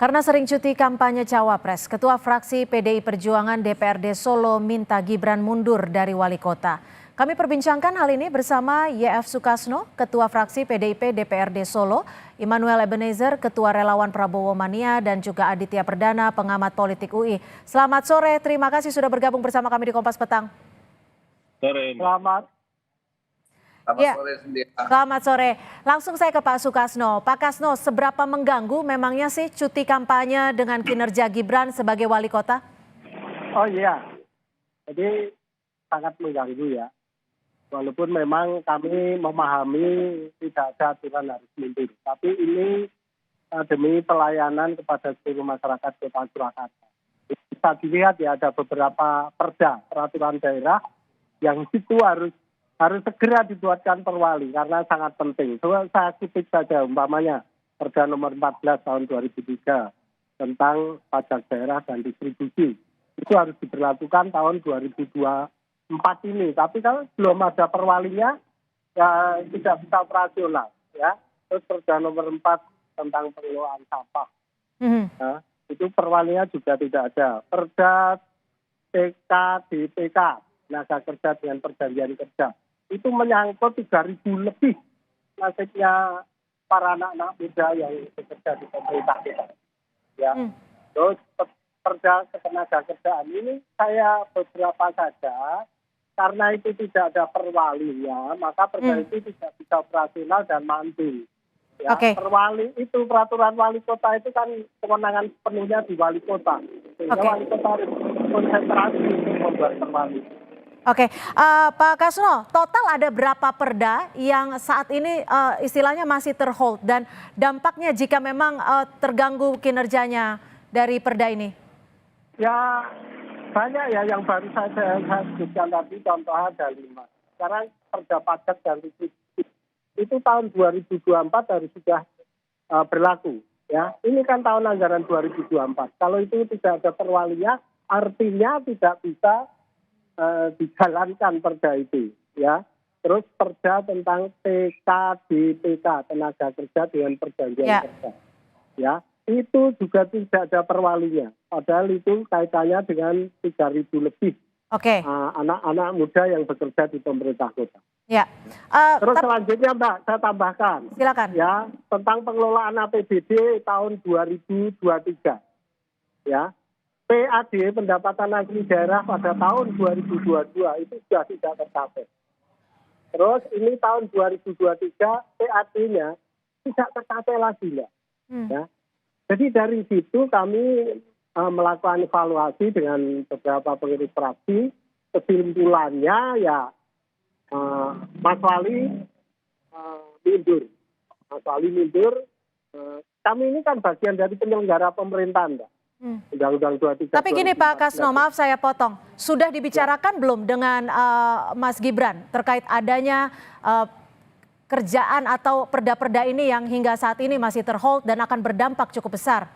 Karena sering cuti kampanye Cawapres, Ketua Fraksi PDI Perjuangan DPRD Solo minta Gibran mundur dari wali kota. Kami perbincangkan hal ini bersama YF Sukasno, Ketua Fraksi PDIP DPRD Solo, Immanuel Ebenezer, Ketua Relawan Prabowo Mania, dan juga Aditya Perdana, pengamat politik UI. Selamat sore, terima kasih sudah bergabung bersama kami di Kompas Petang. Sore. Ya, selamat sore. Langsung saya ke Pak Sukasno. Pak Kasno, seberapa mengganggu memangnya sih cuti kampanye dengan kinerja Gibran sebagai wali kota? Oh iya, jadi sangat mengganggu ya. Walaupun memang kami memahami tidak ada aturan harus mundur. Tapi ini demi pelayanan kepada seluruh masyarakat Kota Surakarta. Bisa dilihat ya, ada beberapa perda, peraturan daerah yang itu harus segera dibuatkan perwali karena sangat penting. Saya kutip saja umpamanya Perda nomor 14 tahun 2003 tentang pajak daerah dan distribusi. Itu harus diberlakukan tahun 2024 ini. Tapi kalau belum ada perwalinya ya tidak bisa operasional ya. Terus Perda nomor 4 tentang pengelolaan sampah. Nah, itu perwalinya juga tidak ada. Perda PKDPK, tenaga kerja dengan perjanjian kerja. Itu menyangkut 3.000 lebih nasibnya para anak-anak muda yang bekerja di pemerintah kita. Ya. Terus perda ketenaga kerjaan ini saya beberapa saja, karena itu tidak ada perwalinya, maka perda itu tidak bisa operasional dan mantul. Ya, perwali itu peraturan wali kota itu kan kewenangan penuhnya di wali kota. Sehingga wali kota harus konsentrasi untuk membuat perwali. Oke, Pak Kasno, total ada berapa perda yang saat ini istilahnya masih terhold dan dampaknya jika memang terganggu kinerjanya dari perda ini? Ya banyak ya yang baru saya sebutkan tadi, contohnya ada 5. Sekarang perda pajak dan distribusi itu tahun 2024 harus sudah berlaku. Ya, ini kan tahun anggaran 2024. Kalau itu tidak ada perwalinya, artinya tidak bisa dijalankan perda itu, ya. Terus perda tentang PKDPK, tenaga kerja dengan perjanjian kerja, ya. Itu juga tidak ada perwalinya. Padahal itu kaitannya dengan 3.000 lebih anak-anak muda yang bekerja di pemerintah kota. Ya. Terus selanjutnya Mbak, saya tambahkan. Silakan. Ya, tentang pengelolaan APBD tahun 2023. Ya. PAD, pendapatan asli daerah pada tahun 2022 itu sudah tidak tercapai. Terus ini tahun 2023 PAD-nya tidak tercapai lagi, Mbak. Ya. Jadi dari situ kami melakukan evaluasi dengan beberapa pengurus fraksi. Kesimpulannya ya Mas Wali mundur. Mas Wali mundur. Kami ini kan bagian dari penyelenggara pemerintahan, Mbak. Undang-Undang 23. Tapi gini Pak Kasno, maaf saya potong. Sudah dibicarakan belum dengan Mas Gibran terkait adanya kerjaan atau perda-perda ini yang hingga saat ini masih terhold dan akan berdampak cukup besar?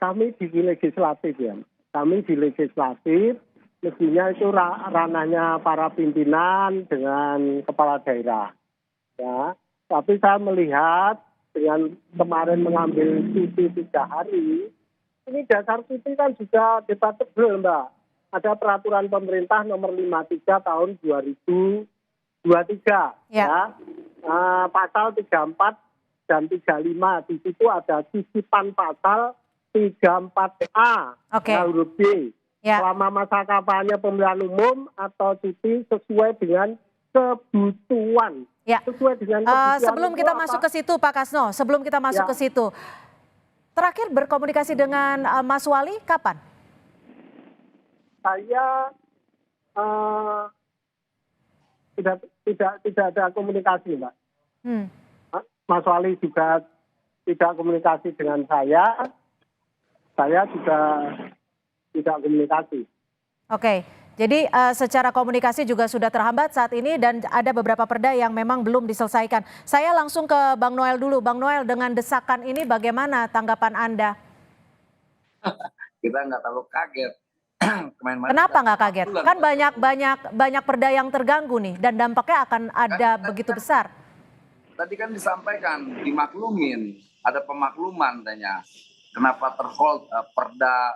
Kami di legislatif ya. Kami di legislatif, mestinya itu ranahnya para pimpinan dengan kepala daerah. Ya. Tapi saya melihat dengan kemarin mengambil cuti 3 hari, ini dasar cuti kan juga debatable, Mbak. Ada peraturan pemerintah nomor 53 tahun 2023. Ya. Pasal 34 dan 35. Di situ ada sisipan pasal 34A. Huruf B. Selama masa kampanye pemilihan umum atau cuti sesuai dengan kebutuhan. Ya. Sesuai dengan kebutuhan. Sebelum kita masuk ke situ Pak Kasno, sebelum kita masuk ke situ. Terakhir berkomunikasi dengan Mas Wali kapan? Saya tidak ada komunikasi, Mbak. Mas Wali juga tidak komunikasi dengan saya. Saya juga tidak komunikasi. Oke. Jadi secara komunikasi juga sudah terhambat saat ini dan ada beberapa perda yang memang belum diselesaikan. Saya langsung ke Bang Noel dulu. Bang Noel, dengan desakan ini bagaimana tanggapan Anda? Kita nggak terlalu kaget. Kenapa nggak kaget? Kan banyak perda yang terganggu nih dan dampaknya akan ada begitu besar. Tadi kan disampaikan, dimaklumin. ada pemakluman tanya. Kenapa terhold perda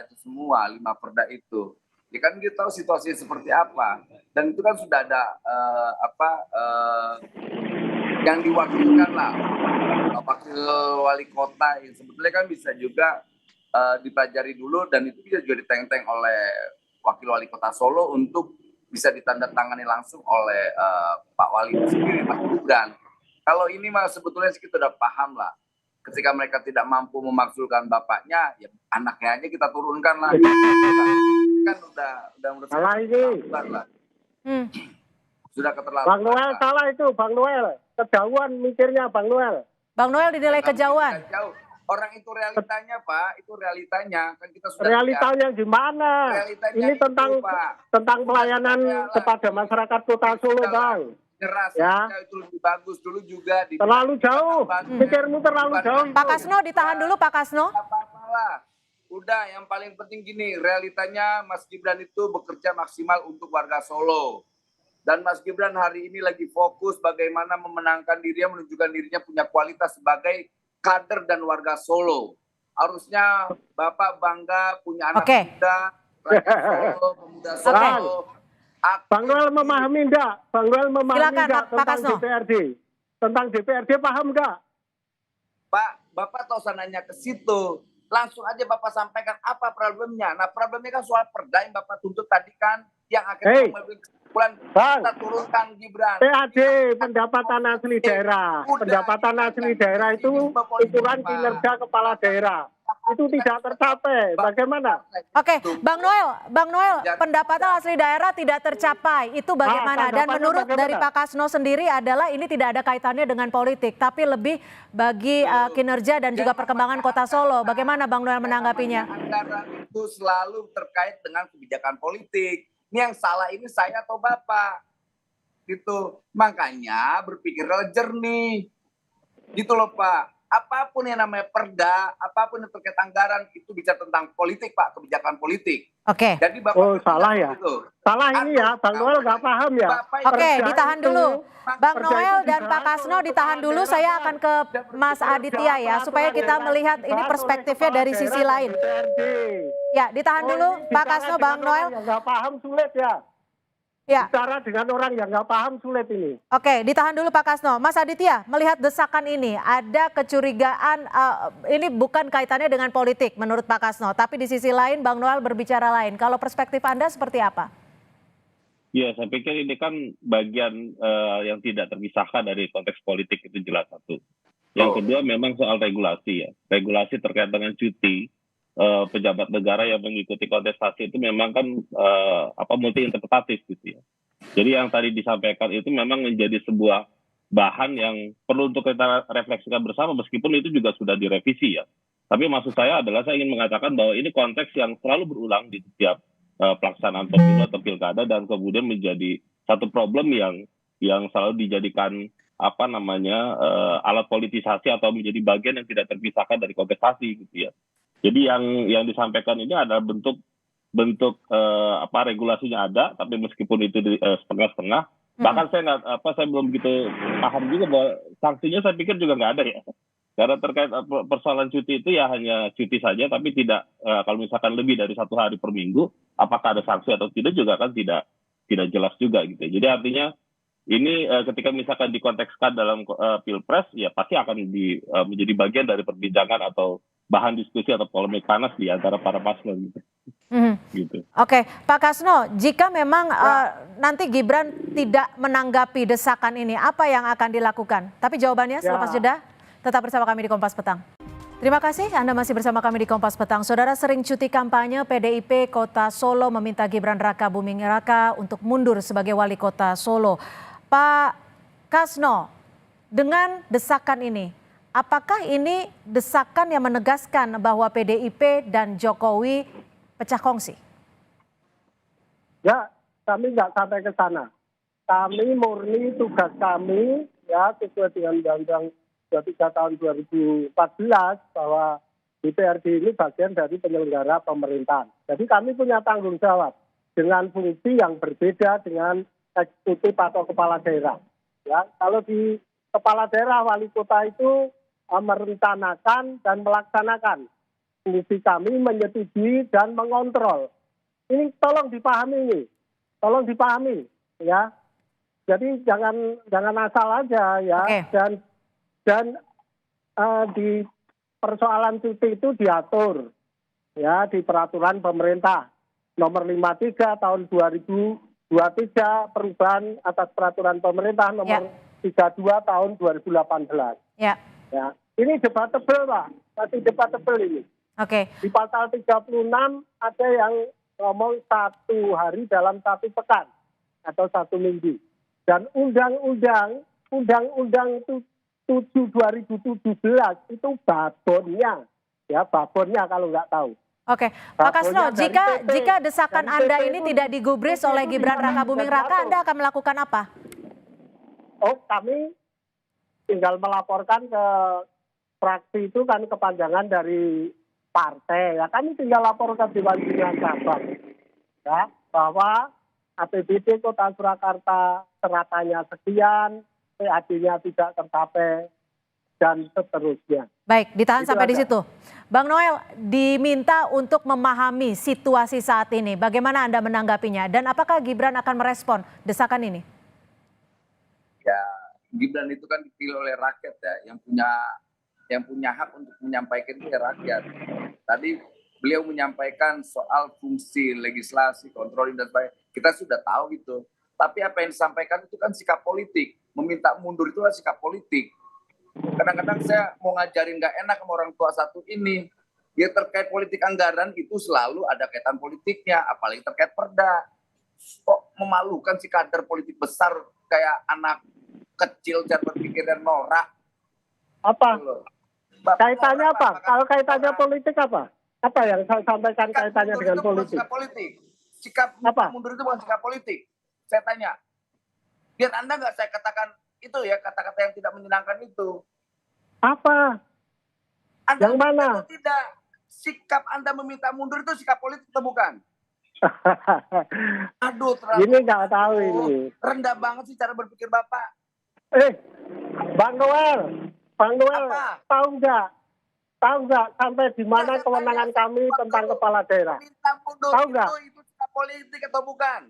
itu semua, 5 perda itu. Ya kan kita tahu situasi seperti apa. Dan itu kan sudah ada yang diwakilkan lah. Wakil wali kota yang sebetulnya kan bisa juga dipelajari dulu dan itu bisa juga diteng-teng oleh wakil wali kota Solo untuk bisa ditandatangani langsung oleh Pak Wali itu sendiri, Mas Gibran. Kalau ini mah sebetulnya sih kita udah paham lah. Ketika mereka tidak mampu memakzulkan bapaknya, ya anaknya aja kita turunkan lah. Kan udah menurut salah ini. Lah. Sudah keterlaluan. Bang Noel salah itu, Bang Noel. Kejauhan mikirnya Bang Noel. Bang Noel dinilai kejauhan. Orang itu realitanya, Pak. Itu realitanya. Kan kita sudah realitanya gimana? Realitanya ini itu, tentang pelayanan kepada masyarakat Kota Solo, Bang. Ya. Itu lebih bagus dulu juga. Terlalu jauh. Pikirmu terlalu jauh. Pak Kasno ditahan dulu, Pak Kasno. Apa-apalah. Udah, yang paling penting gini, realitanya Mas Gibran itu bekerja maksimal untuk warga Solo. Dan Mas Gibran hari ini lagi fokus bagaimana memenangkan dirinya, menunjukkan dirinya punya kualitas sebagai kader dan warga Solo. Harusnya Bapak bangga punya anak muda, rakyat Solo, pemuda Solo. Bang Noel memahami enggak? Bang Noel memahami enggak tentang Kasno. DPRD? Tentang DPRD paham enggak? Pak, Bapak tahu sananya ke situ. Langsung aja Bapak sampaikan apa problemnya. Nah, problemnya kan soal perda yang Bapak tuntut tadi kan, yang akhirnya mengambil kesimpulan kita turunkan Gibran. PAD, pendapatan asli daerah. Pendapatan asli daerah itu ukuran kinerja kepala daerah. Itu tidak tercapai. Bagaimana? Oke, Bang Noel, pendapatan asli daerah tidak tercapai. Itu bagaimana? Dan menurut dari Pak Kasno sendiri adalah ini tidak ada kaitannya dengan politik, tapi lebih bagi kinerja dan juga perkembangan Kota Solo. Bagaimana Bang Noel menanggapinya? Anggaran itu selalu terkait dengan kebijakan politik. Ini yang salah ini saya atau Bapak? Gitu. Makanya berpikirlah jernih. Gitu loh Pak. Apapun yang namanya perda, apapun yang terkait anggaran itu bicara tentang politik Pak, kebijakan politik. Oke. Jadi Bapak salah ya? Gitu. Salah ini ya, Bang Noel nggak paham ya? Oke, ditahan dulu. Bang Noel dan Pak Kasno ditahan dulu, saya akan ke Mas Aditya ya, supaya kita melihat ini perspektifnya dari sisi lain. Ya, ditahan dulu Pak Kasno, Bang Noel. Nggak paham sulit ya? Ya. Bicara dengan orang yang nggak paham sulit ini. Oke, ditahan dulu Pak Kasno. Mas Aditya, melihat desakan ini, ada kecurigaan ini bukan kaitannya dengan politik menurut Pak Kasno, tapi di sisi lain Bang Noel berbicara lain. Kalau perspektif Anda seperti apa? Ya, saya pikir ini kan bagian yang tidak terpisahkan dari konteks politik, itu jelas satu. Yang kedua memang soal regulasi ya. Regulasi terkait dengan cuti pejabat negara yang mengikuti kontestasi itu memang kan multi interpretatif gitu ya. Jadi yang tadi disampaikan itu memang menjadi sebuah bahan yang perlu untuk kita refleksikan bersama meskipun itu juga sudah direvisi ya. Tapi maksud saya adalah saya ingin mengatakan bahwa ini konteks yang selalu berulang di setiap pelaksanaan pemilu atau pilkada dan kemudian menjadi satu problem yang selalu dijadikan alat politisasi atau menjadi bagian yang tidak terpisahkan dari kontestasi gitu ya. Jadi yang disampaikan ini adalah bentuk regulasinya ada, tapi meskipun itu setengah-setengah, bahkan saya belum begitu paham juga bahwa sanksinya saya pikir juga nggak ada ya. Karena terkait persoalan cuti itu ya hanya cuti saja, tapi tidak kalau misalkan lebih dari 1 hari per minggu, apakah ada sanksi atau tidak juga kan tidak jelas juga gitu. Jadi artinya ini ketika misalkan dikontekskan dalam pilpres, ya pasti akan menjadi bagian dari perbincangan atau bahan diskusi atau polemik panas di antara para paslon gitu. Gitu. Oke, Pak Kasno, jika memang nanti Gibran tidak menanggapi desakan ini, apa yang akan dilakukan? Tapi jawabannya selepas jeda, tetap bersama kami di Kompas Petang. Terima kasih Anda masih bersama kami di Kompas Petang. Saudara, sering cuti kampanye PDIP Kota Solo meminta Gibran Raka Buming Raka untuk mundur sebagai wali kota Solo. Pak Kasno, dengan desakan ini, apakah ini desakan yang menegaskan bahwa PDIP dan Jokowi pecah kongsi? Ya, kami nggak sampai ke sana. Kami murni tugas kami ya sesuai dengan Undang-Undang 23 tahun 2014 bahwa DPRD ini bagian dari penyelenggara pemerintahan. Jadi kami punya tanggung jawab dengan fungsi yang berbeda dengan eksekutif atau kepala daerah. Ya, kalau di kepala daerah wali kota itu merencanakan dan melaksanakan. Fungsi kami menyetujui dan mengontrol. Ini tolong dipahami ini, tolong dipahami ya. Jadi jangan asal aja ya. Oke. Dan di persoalan cuti itu diatur ya di peraturan pemerintah nomor 53 tahun 2023 perubahan atas peraturan pemerintah nomor 32 tahun 2018. Ya. Ya, ini debatable Pak, masih debatable ini. Oke. Di pasal 36 ada yang ngomong 1 hari dalam 1 pekan atau 1 minggu. Dan undang-undang 7 2017 itu babonnya, ya babonnya kalau nggak tahu. Oke, Pak Kasno, Babonnya dari PP, jika desakan dari Anda PP ini itu tidak digubris oleh itu Gibran diatur. Rakabuming Raka, Anda akan melakukan apa? Oh, kami tinggal melaporkan ke fraksi itu kan kepanjangan dari partai. Ya, kami tinggal lapor ke Dewan Pimpinan Cabang. Ya, bahwa APBD Kota Surakarta seratanya sekian, PAD-nya tidak tercapai, dan seterusnya. Baik, ditahan Itu sampai di aja. situ. Bang Noel, diminta untuk memahami situasi saat ini. Bagaimana Anda menanggapinya? Dan apakah Gibran akan merespon desakan ini? Ya, Gibran itu kan dipilih oleh rakyat ya, yang punya hak untuk menyampaikan itu ya rakyat. Tadi beliau menyampaikan soal fungsi legislasi, controlling dan sebagainya. Kita sudah tahu itu. Tapi apa yang disampaikan itu kan sikap politik. Meminta mundur itu adalah sikap politik. Kadang-kadang saya mau ngajarin nggak enak sama orang tua satu ini. Ya terkait politik anggaran itu selalu ada kaitan politiknya, apalagi terkait perda. Kok memalukan si kader politik besar kayak anak kecil cara berpikirnya norak. Apa? Bapak Kaitannya norak, apa? Bapak. Kalau kaitannya politik apa? Apa yang saya sampaikan Sikap kaitannya mundur dengan itu bukan politik? sikap politik. Sikap Apa? mundur itu bukan sikap politik. Saya tanya. Biar Anda nggak saya katakan itu ya, kata-kata yang tidak menyenangkan itu. Apa? Anda Yang mana? atau tidak? Sikap Anda meminta mundur itu sikap politik atau bukan? Aduh, terlalu Ini nggak tahu ini. rendah banget sih cara berpikir Bapak. Bang Noel, Apa? tahu nggak sampai di mana kewenangan kami tentang kepala daerah? Minta mundur Tahu nggak? itu sikap politik atau bukan?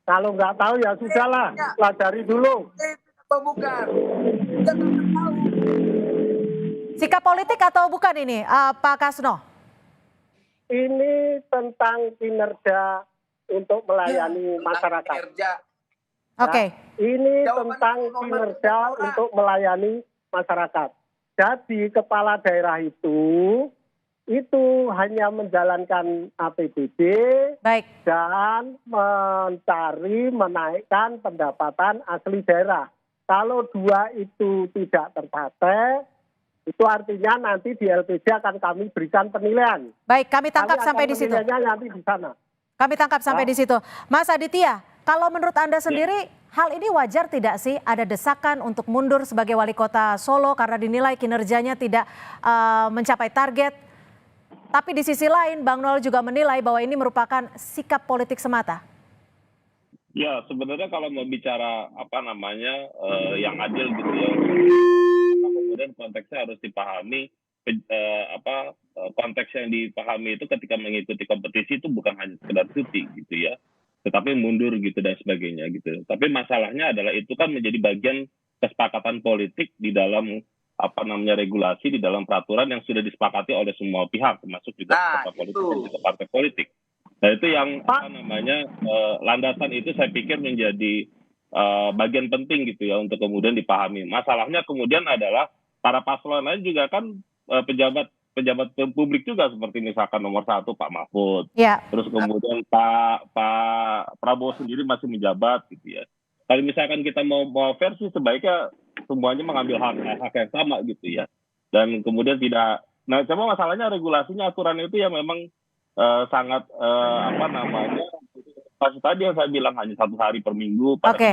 Kalau nggak tahu ya sudahlah, pelajari dulu. Politik atau bukan? Kita tidak tahu. Sikap politik atau bukan ini, Pak Kasno? Ini tentang kinerja untuk melayani masyarakat. Kinerja. Oke. Ini Jawaban tentang nomor kinerja orang. untuk melayani masyarakat. Jadi kepala daerah itu hanya menjalankan APBD Baik. dan menaikkan pendapatan asli daerah. Kalau 2 itu tidak tercapai, itu artinya nanti di LPJ akan kami berikan penilaian. Baik, kami tangkap Kami akan sampai di situ. menilainya nanti di sana. Kami tangkap sampai di situ. Mas Aditya, kalau menurut Anda sendiri, hal ini wajar tidak sih ada desakan untuk mundur sebagai wali kota Solo karena dinilai kinerjanya tidak mencapai target? Tapi di sisi lain, Bang Noel juga menilai bahwa ini merupakan sikap politik semata. Ya, sebenarnya kalau mau bicara yang adil gitu ya, kemudian konteksnya harus dipahami. Konteks yang dipahami itu ketika mengikuti kompetisi itu bukan hanya sekedar cuti gitu ya, tetapi mundur gitu dan sebagainya gitu. Tapi masalahnya adalah itu kan menjadi bagian kesepakatan politik di dalam regulasi, di dalam peraturan yang sudah disepakati oleh semua pihak, termasuk juga partai politik dan juga partai politik. Nah itu yang landasan itu saya pikir menjadi bagian penting gitu ya untuk kemudian dipahami. Masalahnya kemudian adalah para paslon lain juga kan pejabat publik juga, seperti misalkan nomor 1 Pak Mahfud, terus kemudian Pak Prabowo sendiri masih menjabat gitu ya. Kalau misalkan kita mau fair sih sebaiknya semuanya mengambil hak yang sama gitu ya. Dan kemudian tidak, nah cuma masalahnya regulasinya, aturan itu yang memang sangat pas tadi yang saya bilang hanya 1 hari per minggu. Oke.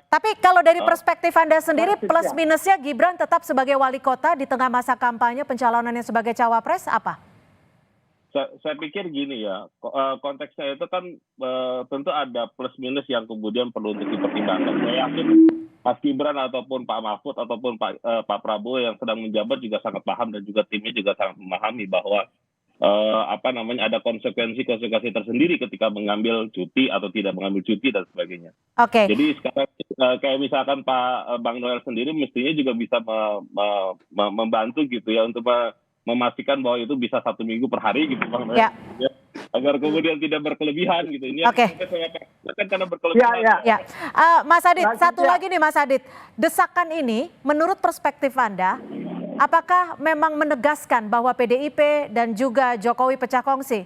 Tapi kalau dari perspektif Anda sendiri, plus minusnya Gibran tetap sebagai wali kota di tengah masa kampanye pencalonannya sebagai cawapres apa? Saya pikir gini ya, konteksnya itu kan tentu ada plus minus yang kemudian perlu untuk dipertimbangkan. Saya yakin Mas Gibran ataupun Pak Mahfud ataupun Pak Prabowo yang sedang menjabat juga sangat paham dan juga timnya juga sangat memahami bahwa ada konsekuensi tersendiri ketika mengambil cuti atau tidak mengambil cuti dan sebagainya. Oke. Jadi sekarang kayak misalkan Pak Bang Noel sendiri mestinya juga bisa membantu gitu ya untuk memastikan bahwa itu bisa 1 minggu per hari gitu Bang Noel. Ya. Ya, agar kemudian tidak berkelebihan gitu. Ini Oke. kan karena berkelebihan. Ya, Mas Adit, Lanjut, satu ya. lagi nih Mas Adit. Desakan ini menurut perspektif Anda, apakah memang menegaskan bahwa PDIP dan juga Jokowi pecah kongsi?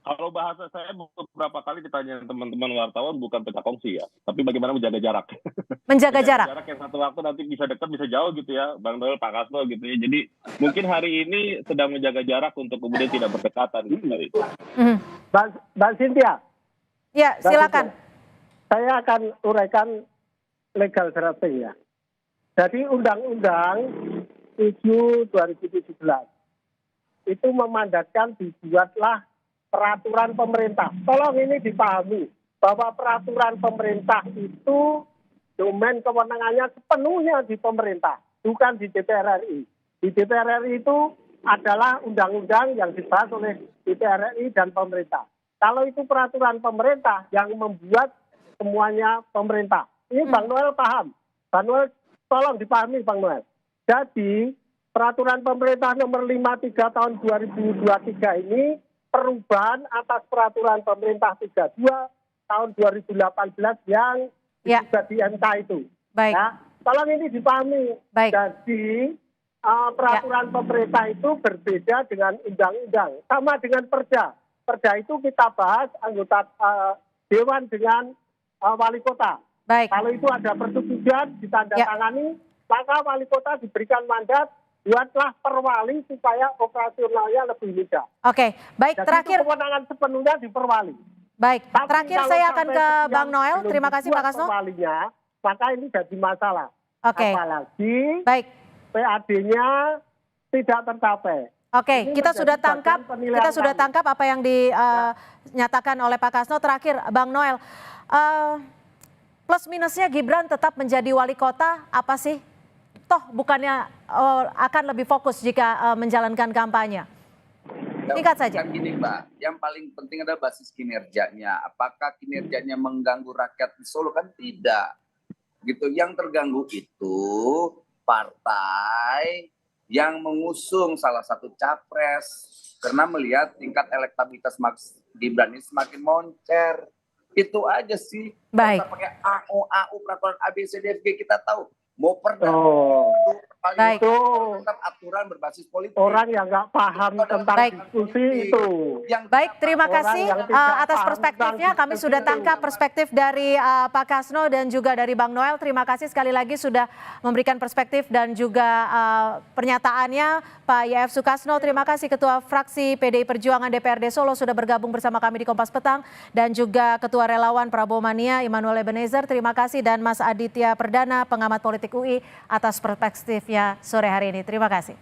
Kalau bahasa saya beberapa kali ditanya teman-teman wartawan bukan pecah kongsi ya, tapi bagaimana menjaga jarak. Menjaga jarak. Jarak yang satu waktu nanti bisa dekat bisa jauh gitu ya, Bang Noel, Pak Kasno gitu ya. Jadi mungkin hari ini sedang menjaga jarak untuk kemudian tidak berdekatan gitu. Mhm. Mbak Cynthia, Ya, silakan. saya akan uraikan legal drafting ya. Jadi Undang-Undang 7 2017 itu memandatkan dibuatlah peraturan pemerintah. Tolong ini dipahami bahwa peraturan pemerintah itu domain kewenangannya sepenuhnya di pemerintah, bukan di DPR RI. Di DPR RI itu adalah undang-undang yang dibahas oleh DPR RI dan pemerintah. Kalau itu peraturan pemerintah yang membuat semuanya pemerintah. Ini Bang Noel paham. Bang Noel tolong dipahami Bang Noel. Jadi peraturan pemerintah nomor 53 tahun 2023 ini perubahan atas peraturan pemerintah 32 tahun 2018 yang juga di MK itu. Baik. Ya, tolong ini dipahami. Baik. Jadi peraturan pemerintah itu berbeda dengan undang-undang. Sama dengan perda. Perda itu kita bahas anggota dewan dengan wali kota. Baik. Kalau itu ada persetujuan ditandatangani, maka wali kota diberikan mandat buatlah perwali supaya operasionalnya lebih mudah. Oke, baik. Jadi terakhir. itu kewenangan sepenuhnya di perwali. Baik. Tapi Terakhir kalau saya akan sampai ke yang Bang Noel. belum Terima kasih Pak dibuat Kasno. perwalinya, maka ini jadi masalah. Oke. Apalagi Baik. PAD-nya tidak tercapai. Oke, Ini kita menjadi sudah bagian tangkap, penilaian kami. apa yang dinyatakan oleh Pak Kasno. Terakhir, Bang Noel, plus minusnya Gibran tetap menjadi wali kota apa sih? Toh bukannya akan lebih fokus jika menjalankan kampanye? Singkat saja. Kan gini Mbak, yang paling penting adalah basis kinerjanya. Apakah kinerjanya mengganggu rakyat di Solo? Kan tidak. Gitu. Yang terganggu itu partai yang mengusung salah satu capres karena melihat tingkat elektabilitas Mas Gibran ini semakin moncer. Itu aja sih. Baik. Kita pakai AU peraturan ABCDFG kita tahu mau perda Baik. Itu tetap aturan berbasis politik. orang yang nggak paham tentang Baik. diskusi itu. Baik, terima Orang kasih yang tidak atas paham perspektifnya. tentang Kami sudah diskusi tangkap itu. perspektif dari Pak Kasno dan juga dari Bang Noel. Terima kasih sekali lagi sudah memberikan perspektif dan juga pernyataannya. Pak YF Sukasno, terima kasih Ketua Fraksi PDI Perjuangan DPRD Solo sudah bergabung bersama kami di Kompas Petang. Dan juga Ketua Relawan Prabowo Mania Immanuel Ebenezer, terima kasih. Dan Mas Aditya Perdana, pengamat politik UI atas perspektifnya sore hari ini. Terima kasih.